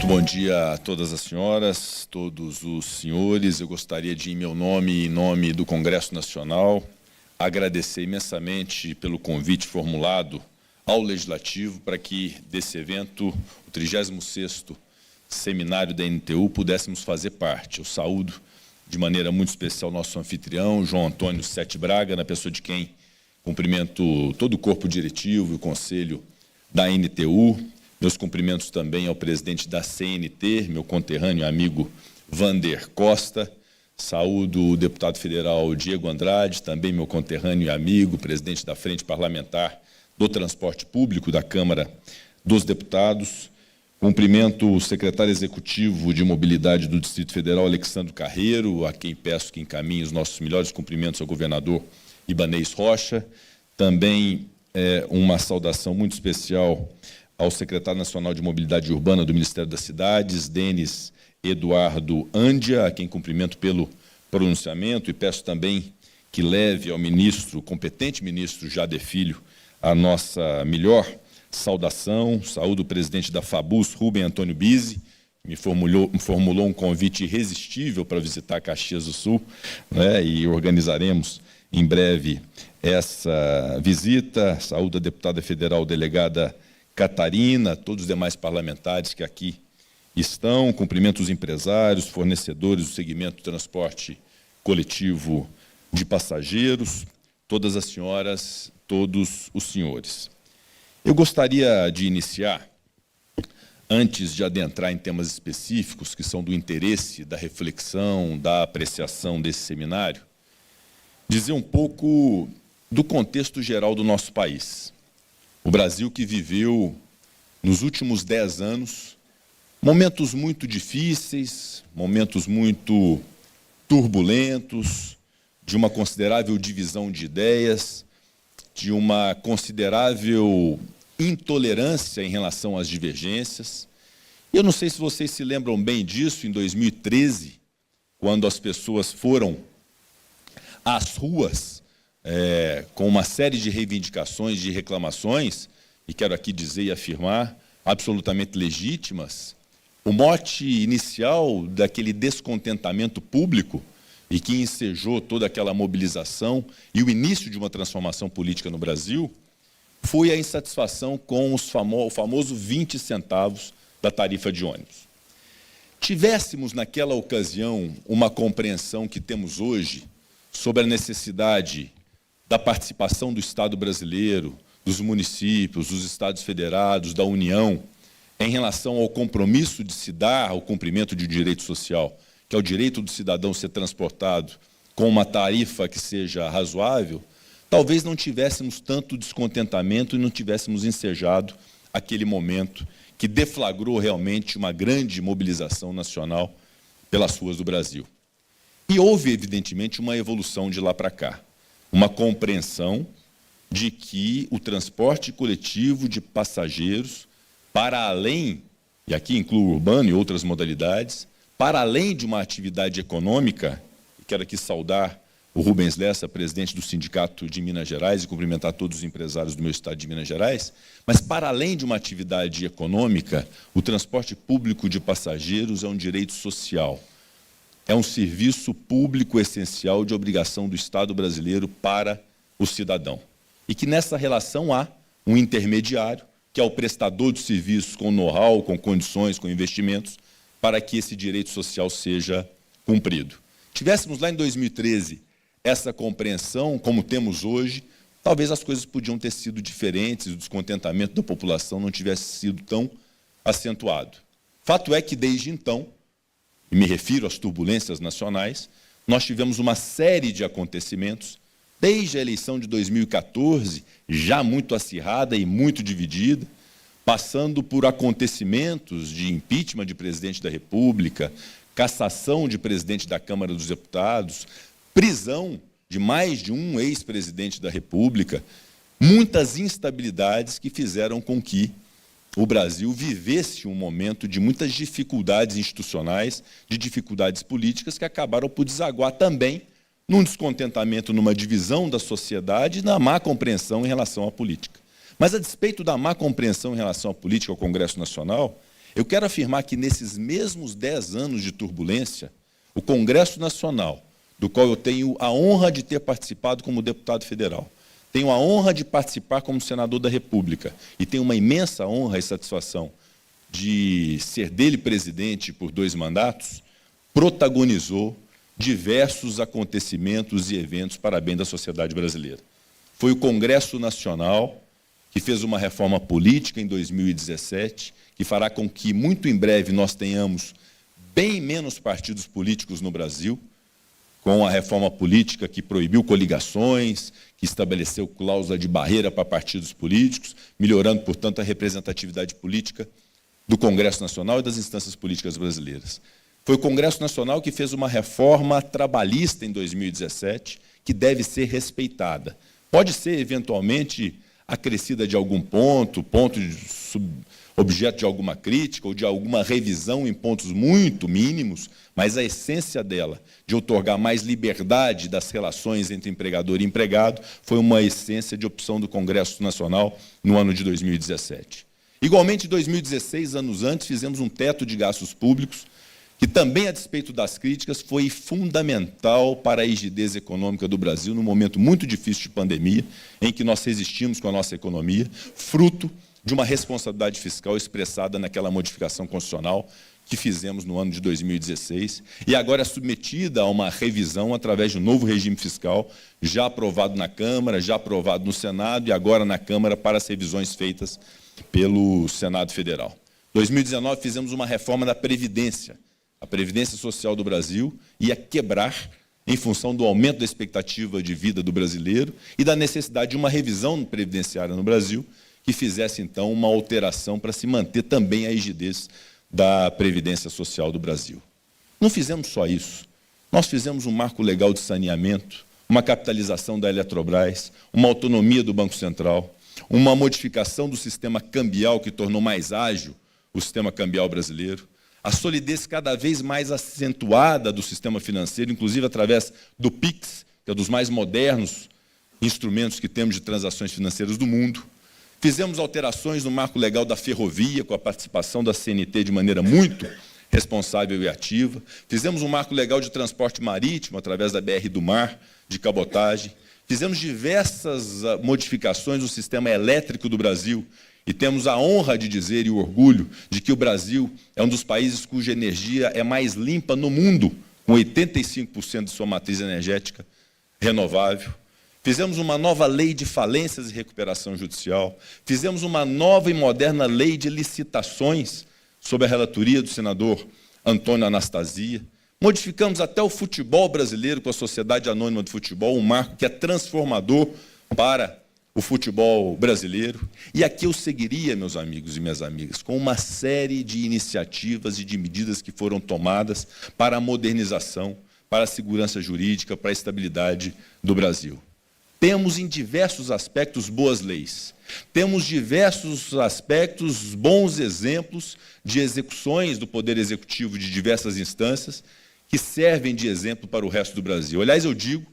Bom dia a todas as senhoras, todos os senhores. Eu gostaria de, em meu nome e em nome do Congresso Nacional, agradecer imensamente pelo convite formulado ao Legislativo para que, desse evento, o 36º Seminário da NTU, pudéssemos fazer parte. Eu saúdo de maneira muito especial nosso anfitrião, João Antônio Sete Braga, na pessoa de quem cumprimento todo o corpo diretivo e o conselho da NTU. Meus cumprimentos também ao presidente da CNT, meu conterrâneo e amigo Vander Costa. Saúdo o deputado federal Diego Andrade, também meu conterrâneo e amigo, presidente da Frente Parlamentar do Transporte Público da Câmara dos Deputados. Cumprimento o secretário executivo de Mobilidade do Distrito Federal, Alexandre Carreiro, a quem peço que encaminhe os nossos melhores cumprimentos ao governador Ibanez Rocha. Também uma saudação muito especial ao secretário nacional de Mobilidade Urbana do Ministério das Cidades, Denis Eduardo Andia, a quem cumprimento pelo pronunciamento e peço também que leve ao ministro, competente ministro Jader Filho, a nossa melhor saudação. Saúdo o presidente da FABUS, Rubem Antônio Bizzi, que me formulou um convite irresistível para visitar Caxias do Sul, né, e organizaremos em breve essa visita. Saúdo a deputada federal delegada Catarina, todos os demais parlamentares que aqui estão. Cumprimento os empresários, fornecedores do segmento do transporte coletivo de passageiros, todas as senhoras, todos os senhores. Eu gostaria de iniciar, antes de adentrar em temas específicos que são do interesse, da reflexão, da apreciação desse seminário, dizer um pouco do contexto geral do nosso país. O Brasil que viveu, nos últimos 10 anos, momentos muito difíceis, momentos muito turbulentos, de uma considerável divisão de ideias, de uma considerável intolerância em relação às divergências. Eu não sei se vocês se lembram bem disso, em 2013, quando as pessoas foram às ruas com uma série de reivindicações, de reclamações, e quero aqui dizer e afirmar, absolutamente legítimas. O mote inicial daquele descontentamento público e que ensejou toda aquela mobilização e o início de uma transformação política no Brasil foi a insatisfação com o famoso 20 centavos da tarifa de ônibus. Tivéssemos naquela ocasião uma compreensão que temos hoje sobre a necessidade da participação do Estado brasileiro, dos municípios, dos Estados federados, da União, em relação ao compromisso de se dar ao cumprimento de direito social, que é o direito do cidadão ser transportado com uma tarifa que seja razoável, talvez não tivéssemos tanto descontentamento e não tivéssemos ensejado aquele momento que deflagrou realmente uma grande mobilização nacional pelas ruas do Brasil. E houve, evidentemente, uma evolução de lá para cá, uma compreensão de que o transporte coletivo de passageiros, para além, e aqui incluo o urbano e outras modalidades, para além de uma atividade econômica, quero aqui saudar o Rubens Lessa, presidente do Sindicato de Minas Gerais, e cumprimentar todos os empresários do meu estado de Minas Gerais, mas para além de uma atividade econômica, o transporte público de passageiros é um direito social. É um serviço público essencial de obrigação do Estado brasileiro para o cidadão. E que nessa relação há um intermediário, que é o prestador de serviços com know-how, com condições, com investimentos, para que esse direito social seja cumprido. Tivéssemos lá em 2013 essa compreensão, como temos hoje, talvez as coisas podiam ter sido diferentes, o descontentamento da população não tivesse sido tão acentuado. Fato é que, desde então, e me refiro às turbulências nacionais, nós tivemos uma série de acontecimentos, desde a eleição de 2014, já muito acirrada e muito dividida, passando por acontecimentos de impeachment de presidente da República, cassação de presidente da Câmara dos Deputados, prisão de mais de um ex-presidente da República, muitas instabilidades que fizeram com que o Brasil vivesse um momento de muitas dificuldades institucionais, de dificuldades políticas, que acabaram por desaguar também num descontentamento, numa divisão da sociedade e na má compreensão em relação à política. Mas, a despeito da má compreensão em relação à política ao Congresso Nacional, Eu quero afirmar que, nesses mesmos 10 anos de turbulência, o Congresso Nacional, do qual eu tenho a honra de ter participado como deputado federal, tenho a honra de participar como senador da República e tenho uma imensa honra e satisfação de ser dele presidente por 2 mandatos, protagonizou diversos acontecimentos e eventos para bem da sociedade brasileira. Foi o Congresso Nacional que fez uma reforma política em 2017, que fará com que, muito em breve, nós tenhamos bem menos partidos políticos no Brasil, com a reforma política que proibiu coligações, que estabeleceu cláusula de barreira para partidos políticos, melhorando, portanto, a representatividade política do Congresso Nacional e das instâncias políticas brasileiras. Foi o Congresso Nacional que fez uma reforma trabalhista em 2017, que deve ser respeitada. Pode ser, eventualmente, acrescida de algum ponto objeto de alguma crítica ou de alguma revisão em pontos muito mínimos, mas a essência dela, de outorgar mais liberdade das relações entre empregador e empregado, foi uma essência de opção do Congresso Nacional no ano de 2017. Igualmente, em 2016, anos antes, fizemos um teto de gastos públicos, que também, a despeito das críticas, foi fundamental para a rigidez econômica do Brasil, num momento muito difícil de pandemia, em que nós resistimos com a nossa economia, fruto de uma responsabilidade fiscal expressada naquela modificação constitucional que fizemos no ano de 2016, e agora é submetida a uma revisão através de um novo regime fiscal, já aprovado na Câmara, já aprovado no Senado, e agora na Câmara para as revisões feitas pelo Senado Federal. Em 2019, fizemos uma reforma da Previdência. A Previdência Social do Brasil ia quebrar em função do aumento da expectativa de vida do brasileiro e da necessidade de uma revisão previdenciária no Brasil, que fizesse, então, uma alteração para se manter também a rigidez da Previdência Social do Brasil. Não fizemos só isso. Nós fizemos um marco legal de saneamento, uma capitalização da Eletrobras, uma autonomia do Banco Central, uma modificação do sistema cambial que tornou mais ágil o sistema cambial brasileiro, a solidez cada vez mais acentuada do sistema financeiro, inclusive através do PIX, que é um dos mais modernos instrumentos que temos de transações financeiras do mundo. Fizemos alterações no marco legal da ferrovia, com a participação da CNT de maneira muito responsável e ativa. Fizemos um marco legal de transporte marítimo, através da BR do Mar, de cabotagem. Fizemos diversas modificações no sistema elétrico do Brasil, e temos a honra de dizer e o orgulho de que o Brasil é um dos países cuja energia é mais limpa no mundo, com 85% de sua matriz energética renovável. Fizemos uma nova lei de falências e recuperação judicial. Fizemos uma nova e moderna lei de licitações, sob a relatoria do senador Antônio Anastasia. Modificamos até o futebol brasileiro com a Sociedade Anônima do Futebol, um marco que é transformador para o futebol brasileiro. E aqui eu seguiria, meus amigos e minhas amigas, com uma série de iniciativas e de medidas que foram tomadas para a modernização, para a segurança jurídica, para a estabilidade do Brasil. Temos, em diversos aspectos, boas leis. Temos diversos aspectos, bons exemplos de execuções do Poder Executivo de diversas instâncias que servem de exemplo para o resto do Brasil. Aliás, eu digo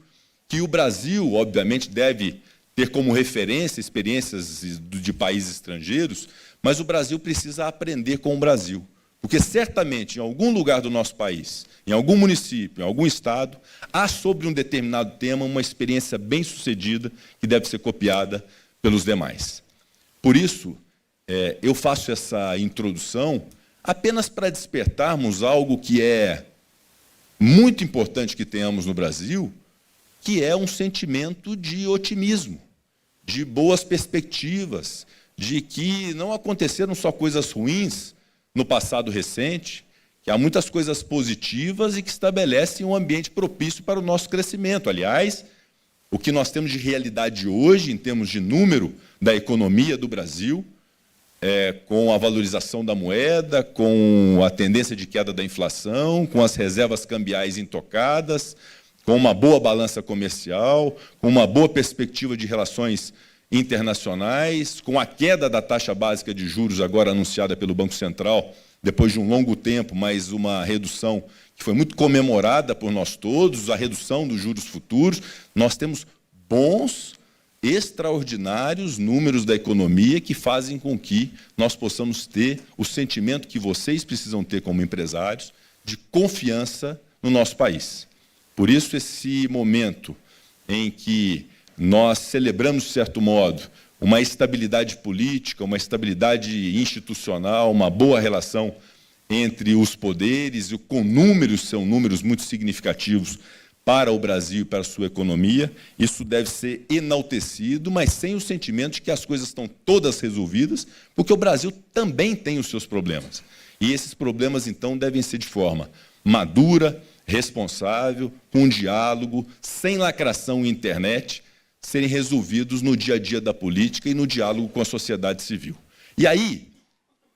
que o Brasil, obviamente, deve ter como referência experiências de países estrangeiros, mas o Brasil precisa aprender com o Brasil. Porque, certamente, em algum lugar do nosso país, em algum município, em algum estado, há sobre um determinado tema uma experiência bem-sucedida que deve ser copiada pelos demais. Por isso, eu faço essa introdução apenas para despertarmos algo que é muito importante que tenhamos no Brasil, que é um sentimento de otimismo, de boas perspectivas, de que não aconteceram só coisas ruins no passado recente, que há muitas coisas positivas e que estabelecem um ambiente propício para o nosso crescimento. Aliás, o que nós temos de realidade hoje, em termos de número da economia do Brasil, com a valorização da moeda, com a tendência de queda da inflação, com as reservas cambiais intocadas, com uma boa balança comercial, com uma boa perspectiva de relações internacionais, com a queda da taxa básica de juros agora anunciada pelo Banco Central, depois de um longo tempo, mas uma redução que foi muito comemorada por nós todos, a redução dos juros futuros. Nós temos bons extraordinários números da economia que fazem com que nós possamos ter o sentimento que vocês precisam ter como empresários de confiança no nosso país. Por isso, esse momento em que nós celebramos, de certo modo, uma estabilidade política, uma estabilidade institucional, uma boa relação entre os poderes, e com números, são números muito significativos para o Brasil e para a sua economia, isso deve ser enaltecido, mas sem o sentimento de que as coisas estão todas resolvidas, porque o Brasil também tem os seus problemas. E esses problemas, então, devem ser de forma madura, responsável, com diálogo, sem lacração e internet, serem resolvidos no dia a dia da política e no diálogo com a sociedade civil. E aí,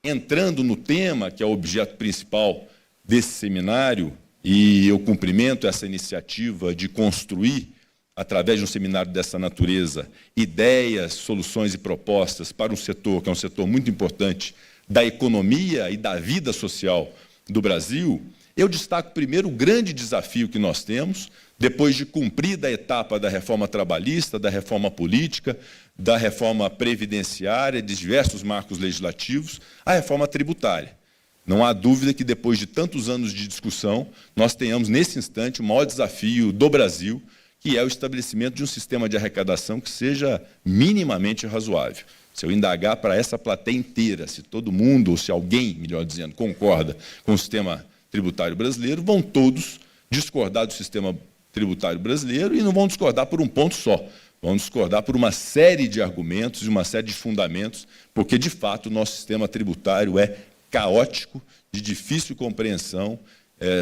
entrando no tema, que é o objeto principal desse seminário, e eu cumprimento essa iniciativa de construir, através de um seminário dessa natureza, ideias, soluções e propostas para um setor, que é um setor muito importante, da economia e da vida social do Brasil, eu destaco primeiro o grande desafio que nós temos, depois de cumprida a etapa da reforma trabalhista, da reforma política, da reforma previdenciária, de diversos marcos legislativos, a reforma tributária. Não há dúvida que, depois de tantos anos de discussão, nós tenhamos, nesse instante, o maior desafio do Brasil, que é o estabelecimento de um sistema de arrecadação que seja minimamente razoável. Se eu indagar para essa plateia inteira, se todo mundo, ou se alguém, melhor dizendo, concorda com o sistema tributário brasileiro, vão todos discordar do sistema tributário brasileiro e não vão discordar por um ponto só. Vão discordar por uma série de argumentos e uma série de fundamentos, porque, de fato, o nosso sistema tributário é caótico, de difícil compreensão,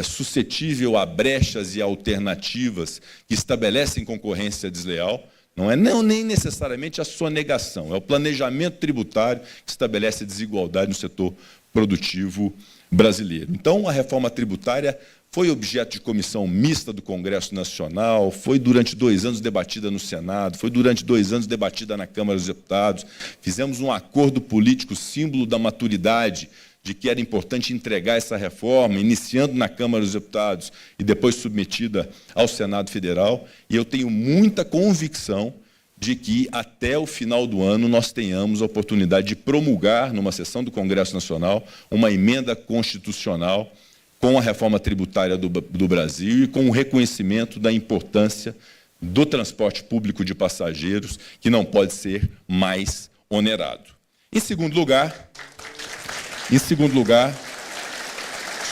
suscetível a brechas e alternativas que estabelecem concorrência desleal. Não é nem necessariamente a sonegação, é o planejamento tributário que estabelece a desigualdade no setor produtivo brasileiro. Então, a reforma tributária foi objeto de comissão mista do Congresso Nacional, foi durante 2 anos debatida no Senado, foi durante 2 anos debatida na Câmara dos Deputados, fizemos um acordo político, símbolo da maturidade, de que era importante entregar essa reforma, iniciando na Câmara dos Deputados e depois submetida ao Senado Federal, e eu tenho muita convicção de que, até o final do ano, nós tenhamos a oportunidade de promulgar, numa sessão do Congresso Nacional, uma emenda constitucional com a reforma tributária do Brasil e com o reconhecimento da importância do transporte público de passageiros, que não pode ser mais onerado. Em segundo lugar,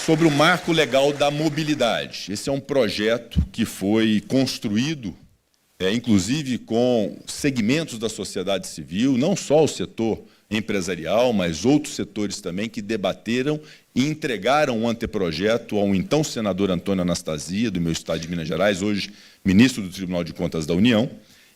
sobre o marco legal da mobilidade. Esse é um projeto que foi construído, inclusive com segmentos da sociedade civil, não só o setor empresarial, mas outros setores também que debateram e entregaram um anteprojeto ao então senador Antônio Anastasia, do meu estado de Minas Gerais, hoje ministro do Tribunal de Contas da União.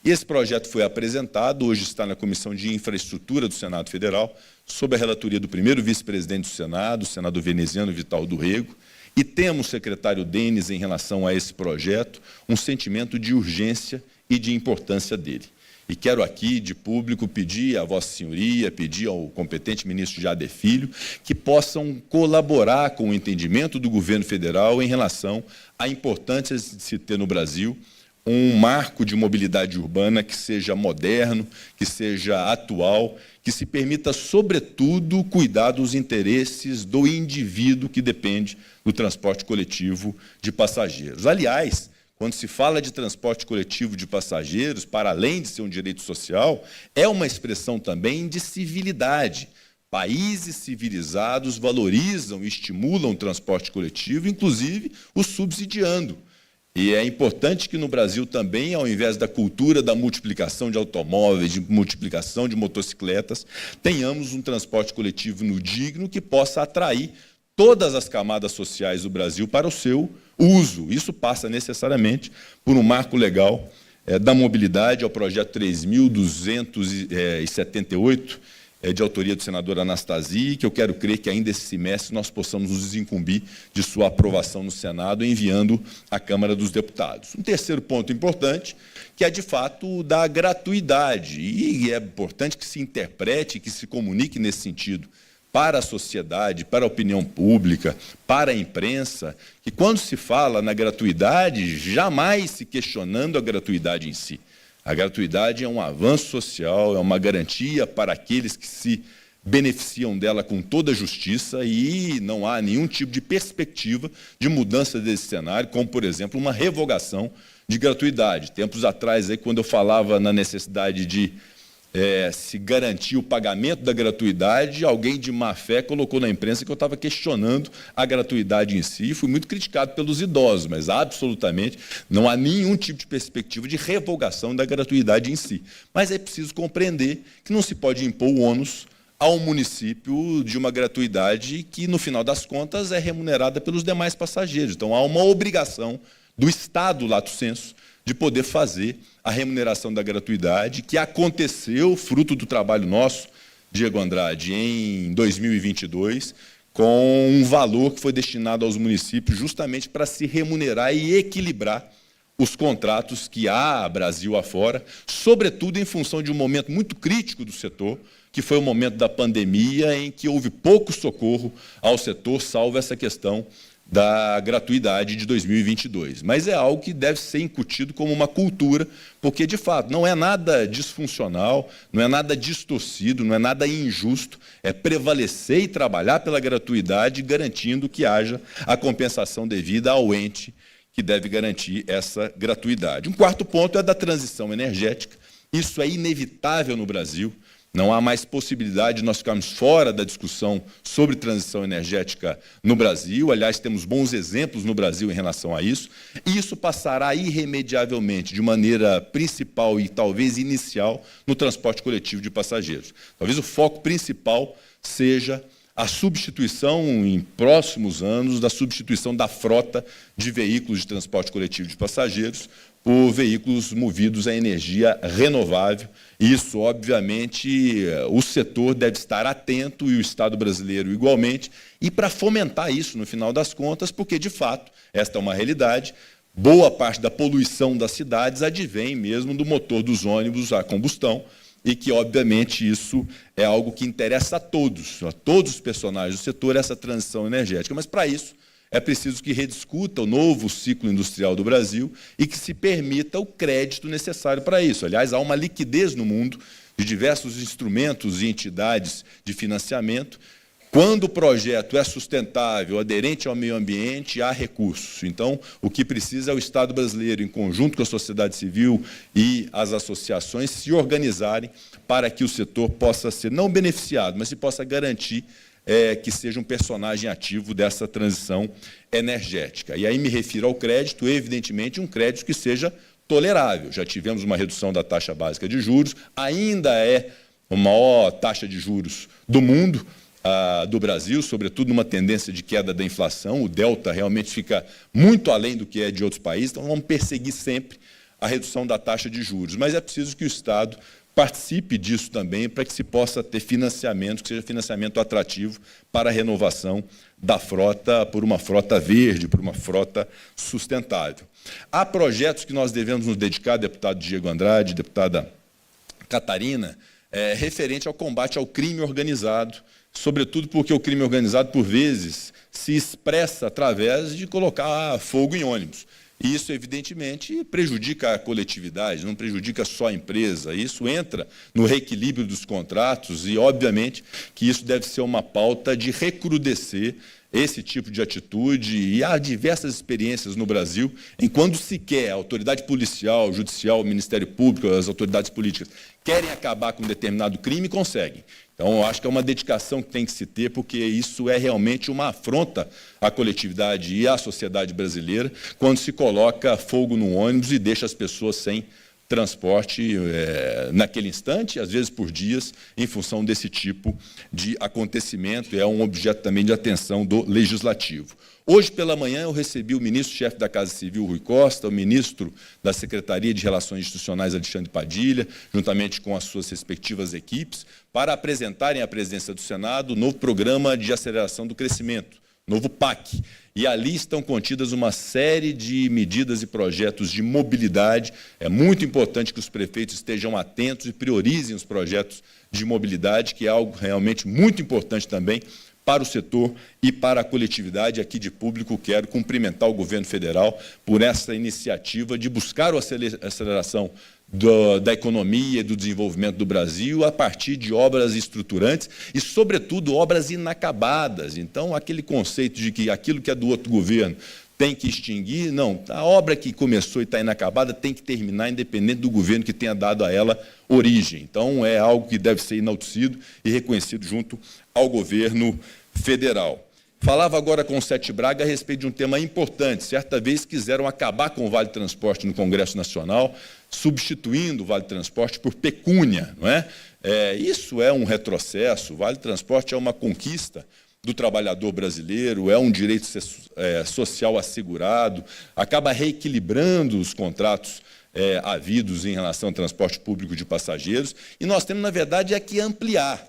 E esse projeto foi apresentado, hoje está na Comissão de Infraestrutura do Senado Federal, sob a relatoria do primeiro vice-presidente do Senado, o senador veneziano Vital do Rego, e temos, secretário Denis, em relação a esse projeto, um sentimento de urgência e de importância dele. E quero aqui, de público, pedir à Vossa Senhoria, pedir ao competente ministro Jade Filho, que possam colaborar com o entendimento do governo federal em relação à importância de se ter no Brasil um marco de mobilidade urbana que seja moderno, que seja atual, que se permita, sobretudo, cuidar dos interesses do indivíduo que depende do transporte coletivo de passageiros. Aliás, quando se fala de transporte coletivo de passageiros, para além de ser um direito social, é uma expressão também de civilidade. Países civilizados valorizam e estimulam o transporte coletivo, inclusive o subsidiando. E é importante que no Brasil também, ao invés da cultura da multiplicação de automóveis, de multiplicação de motocicletas, tenhamos um transporte coletivo no digno que possa atrair todas as camadas sociais do Brasil para o seu uso. Isso passa necessariamente por um marco legal da mobilidade, ao projeto 3.278, de autoria do senador Anastasia, que eu quero crer que ainda esse semestre nós possamos nos desincumbir de sua aprovação no Senado, enviando à Câmara dos Deputados. Um terceiro ponto importante, que é, de fato, da gratuidade, e é importante que se interprete, que se comunique nesse sentido para a sociedade, para a opinião pública, para a imprensa, que quando se fala na gratuidade, jamais se questionando a gratuidade em si. A gratuidade é um avanço social, é uma garantia para aqueles que se beneficiam dela com toda a justiça e não há nenhum tipo de perspectiva de mudança desse cenário, como, por exemplo, uma revogação de gratuidade. Tempos atrás, aí, quando eu falava na necessidade de se garantir o pagamento da gratuidade, alguém de má fé colocou na imprensa que eu estava questionando a gratuidade em si, fui muito criticado pelos idosos, mas absolutamente não há nenhum tipo de perspectiva de revogação da gratuidade em si. Mas é preciso compreender que não se pode impor o ônus ao município de uma gratuidade que, no final das contas, é remunerada pelos demais passageiros. Então, há uma obrigação do Estado, lato sensu, de poder fazer a remuneração da gratuidade, que aconteceu, fruto do trabalho nosso, Diego Andrade, em 2022, com um valor que foi destinado aos municípios justamente para se remunerar e equilibrar os contratos que há Brasil afora, sobretudo em função de um momento muito crítico do setor, que foi o momento da pandemia, em que houve pouco socorro ao setor, salvo essa questão da gratuidade de 2022. Mas é algo que deve ser incutido como uma cultura, porque, de fato, não é nada disfuncional, não é nada distorcido, não é nada injusto, é prevalecer e trabalhar pela gratuidade, garantindo que haja a compensação devida ao ente que deve garantir essa gratuidade. Um quarto ponto é da transição energética. Isso é inevitável no Brasil. Não há mais possibilidade de nós ficarmos fora da discussão sobre transição energética no Brasil. Aliás, temos bons exemplos no Brasil em relação a isso. E isso passará irremediavelmente, de maneira principal e talvez inicial, no transporte coletivo de passageiros. Talvez o foco principal seja a substituição, em próximos anos, da substituição da frota de veículos de transporte coletivo de passageiros por veículos movidos a energia renovável. Isso, obviamente, o setor deve estar atento, e o Estado brasileiro igualmente, e para fomentar isso, no final das contas, porque, de fato, esta é uma realidade, boa parte da poluição das cidades advém mesmo do motor dos ônibus a combustão, e que, obviamente, isso é algo que interessa a todos os personagens do setor, essa transição energética. Mas, para isso, é preciso que rediscuta o novo ciclo industrial do Brasil e que se permita o crédito necessário para isso. Aliás, há uma liquidez no mundo de diversos instrumentos e entidades de financiamento. Quando o projeto é sustentável, aderente ao meio ambiente, há recursos. Então, o que precisa é o Estado brasileiro, em conjunto com a sociedade civil e as associações, se organizarem para que o setor possa ser não beneficiado, mas se possa garantir que seja um personagem ativo dessa transição energética. E aí me refiro ao crédito, evidentemente, um crédito que seja tolerável. Já tivemos uma redução da taxa básica de juros, ainda é a maior taxa de juros do mundo, do Brasil, sobretudo numa tendência de queda da inflação. O delta realmente fica muito além do que é de outros países, então vamos perseguir sempre a redução da taxa de juros. Mas é preciso que o Estado participe disso também, para que se possa ter financiamento, que seja financiamento atrativo para a renovação da frota, por uma frota verde, por uma frota sustentável. Há projetos que nós devemos nos dedicar, deputado Diego Andrade, deputada Catarina, referente ao combate ao crime organizado, sobretudo porque o crime organizado, por vezes, se expressa através de colocar fogo em ônibus. E isso, evidentemente, prejudica a coletividade, não prejudica só a empresa. Isso entra no reequilíbrio dos contratos e, obviamente, que isso deve ser uma pauta de recrudescer esse tipo de atitude. E há diversas experiências no Brasil em quando sequer a autoridade policial, judicial, o Ministério Público, as autoridades políticas querem acabar com um determinado crime, conseguem. Então, eu acho que é uma dedicação que tem que se ter, porque isso é realmente uma afronta à coletividade e à sociedade brasileira, quando se coloca fogo no ônibus e deixa as pessoas sem transporte naquele instante, às vezes por dias, em função desse tipo de acontecimento. É um objeto também de atenção do Legislativo. Hoje, pela manhã, eu recebi o ministro-chefe da Casa Civil, Rui Costa, o ministro da Secretaria de Relações Institucionais, Alexandre Padilha, juntamente com as suas respectivas equipes, para apresentarem à presidência do Senado o novo Programa de Aceleração do Crescimento, novo PAC. E ali estão contidas uma série de medidas e projetos de mobilidade. É muito importante que os prefeitos estejam atentos e priorizem os projetos de mobilidade, que é algo realmente muito importante também para o setor e para a coletividade. Aqui de público quero cumprimentar o governo federal por essa iniciativa de buscar a aceleração da economia e do desenvolvimento do Brasil a partir de obras estruturantes e, sobretudo, obras inacabadas. Então, aquele conceito de que aquilo que é do outro governo tem que extinguir, não. A obra que começou e está inacabada tem que terminar, independente do governo que tenha dado a ela origem. Então, é algo que deve ser enaltecido e reconhecido junto ao governo federal. Falava agora com o Sete Braga a respeito de um tema importante. Certa vez quiseram acabar com o Vale Transporte no Congresso Nacional, substituindo o Vale Transporte por pecúnia, não é? Isso é um retrocesso. O Vale Transporte é uma conquista do trabalhador brasileiro, é um direito social assegurado, acaba reequilibrando os contratos havidos em relação ao transporte público de passageiros, e nós temos, na verdade, que ampliar.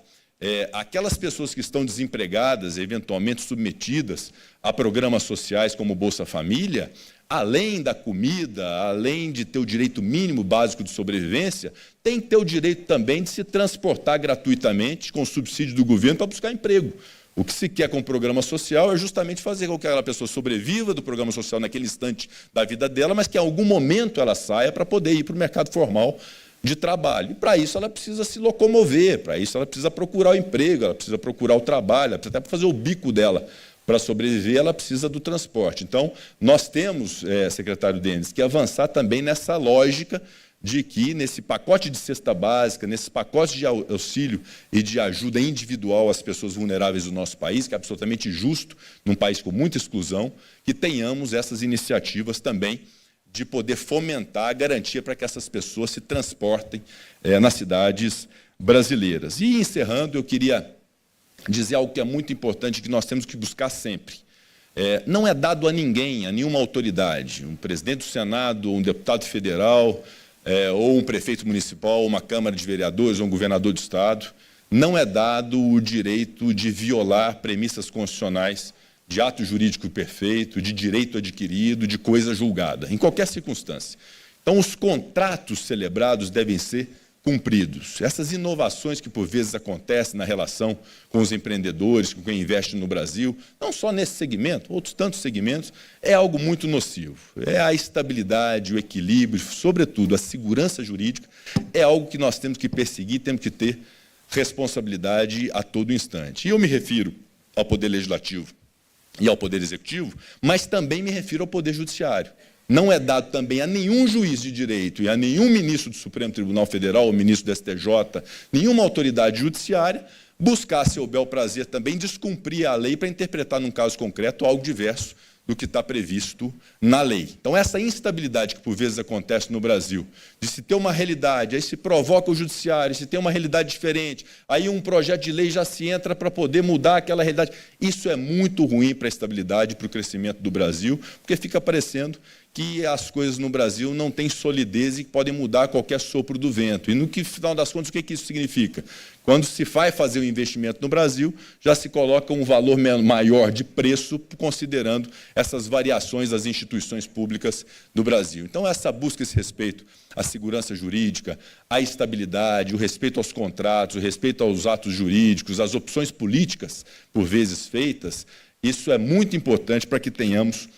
Aquelas pessoas que estão desempregadas, eventualmente submetidas a programas sociais como Bolsa Família, além da comida, além de ter o direito mínimo básico de sobrevivência, tem que ter o direito também de se transportar gratuitamente com subsídio do governo para buscar emprego. O que se quer com o programa social é justamente fazer com que aquela pessoa sobreviva do programa social naquele instante da vida dela, mas que em algum momento ela saia para poder ir para o mercado formal de trabalho. E para isso ela precisa se locomover, para isso ela precisa procurar o emprego, ela precisa procurar o trabalho, ela precisa até fazer o bico dela. Para sobreviver, ela precisa do transporte. Então, nós temos, secretário Denis, que avançar também nessa lógica de que, nesse pacote de cesta básica, nesse pacote de auxílio e de ajuda individual às pessoas vulneráveis do nosso país, que é absolutamente justo, num país com muita exclusão, que tenhamos essas iniciativas também de poder fomentar a garantia para que essas pessoas se transportem nas cidades brasileiras. E, encerrando, eu queria dizer algo que é muito importante, que nós temos que buscar sempre. Não é dado a ninguém, a nenhuma autoridade, um presidente do Senado, um deputado federal, ou um prefeito municipal, ou uma Câmara de Vereadores, ou um governador de Estado, não é dado o direito de violar premissas constitucionais de ato jurídico perfeito, de direito adquirido, de coisa julgada, em qualquer circunstância. Então, os contratos celebrados devem ser cumpridos. Essas inovações que, por vezes, acontecem na relação com os empreendedores, com quem investe no Brasil, não só nesse segmento, outros tantos segmentos, é algo muito nocivo. A estabilidade, o equilíbrio, sobretudo a segurança jurídica, é algo que nós temos que perseguir, temos que ter responsabilidade a todo instante. E eu me refiro ao Poder Legislativo e ao Poder Executivo, mas também me refiro ao Poder Judiciário. Não é dado também a nenhum juiz de direito e a nenhum ministro do Supremo Tribunal Federal, ou ministro do STJ, nenhuma autoridade judiciária, buscar, seu bel prazer, também descumprir a lei para interpretar, num caso concreto, algo diverso do que está previsto na lei. Então, essa instabilidade que, por vezes, acontece no Brasil, de se ter uma realidade, aí se provoca o judiciário, se tem uma realidade diferente, aí um projeto de lei já se entra para poder mudar aquela realidade. Isso é muito ruim para a estabilidade e para o crescimento do Brasil, porque fica parecendo que as coisas no Brasil não têm solidez e podem mudar a qualquer sopro do vento. E, no final das contas, o que isso significa? Quando se vai fazer o investimento no Brasil, já se coloca um valor maior de preço, considerando essas variações das instituições públicas do Brasil. Então, essa busca, esse respeito à segurança jurídica, à estabilidade, o respeito aos contratos, o respeito aos atos jurídicos, às opções políticas, por vezes feitas, isso é muito importante para que tenhamos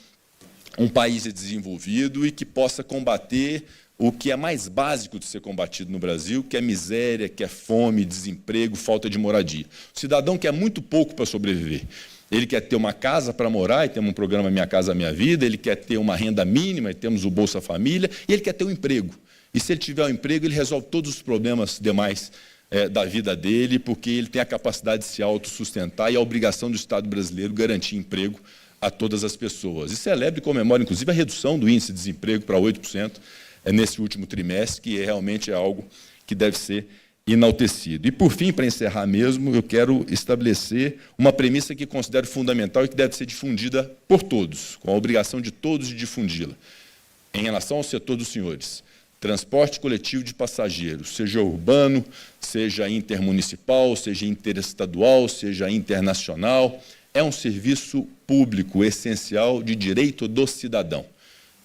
um país desenvolvido e que possa combater o que é mais básico de ser combatido no Brasil, que é miséria, que é fome, desemprego, falta de moradia. O cidadão quer muito pouco para sobreviver. Ele quer ter uma casa para morar, e temos um programa Minha Casa Minha Vida, ele quer ter uma renda mínima, e temos o Bolsa Família, e ele quer ter um emprego. E se ele tiver um emprego, ele resolve todos os problemas demais da vida dele, porque ele tem a capacidade de se autossustentar e a obrigação do Estado brasileiro garantir emprego a todas as pessoas. E celebra e comemora, inclusive, a redução do índice de desemprego para 8% nesse último trimestre, que realmente é algo que deve ser enaltecido. E, por fim, para encerrar mesmo, eu quero estabelecer uma premissa que considero fundamental e que deve ser difundida por todos, com a obrigação de todos de difundi-la. Em relação ao setor dos senhores, transporte coletivo de passageiros, seja urbano, seja intermunicipal, seja interestadual, seja internacional, é um serviço público essencial de direito do cidadão.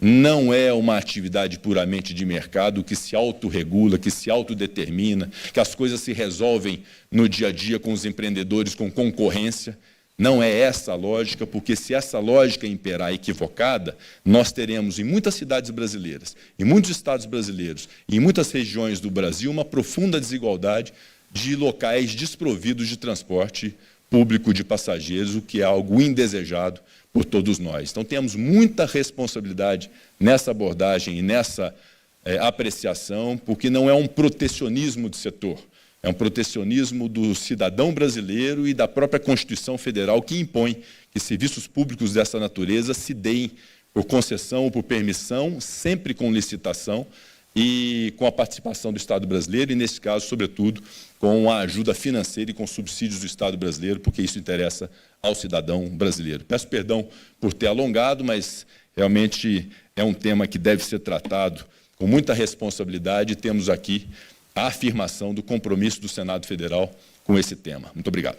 Não é uma atividade puramente de mercado que se autorregula, que se autodetermina, que as coisas se resolvem no dia a dia com os empreendedores, com concorrência. Não é essa a lógica, porque se essa lógica imperar equivocada, nós teremos em muitas cidades brasileiras, em muitos estados brasileiros e em muitas regiões do Brasil uma profunda desigualdade de locais desprovidos de transporte público de passageiros, o que é algo indesejado por todos nós. Então, temos muita responsabilidade nessa abordagem e nessa apreciação, porque não é um protecionismo do setor, é um protecionismo do cidadão brasileiro e da própria Constituição Federal, que impõe que serviços públicos dessa natureza se deem por concessão ou por permissão, sempre com licitação e com a participação do Estado brasileiro, e, nesse caso, sobretudo, com a ajuda financeira e com subsídios do Estado brasileiro, porque isso interessa ao cidadão brasileiro. Peço perdão por ter alongado, mas realmente é um tema que deve ser tratado com muita responsabilidade, e temos aqui a afirmação do compromisso do Senado Federal com esse tema. Muito obrigado.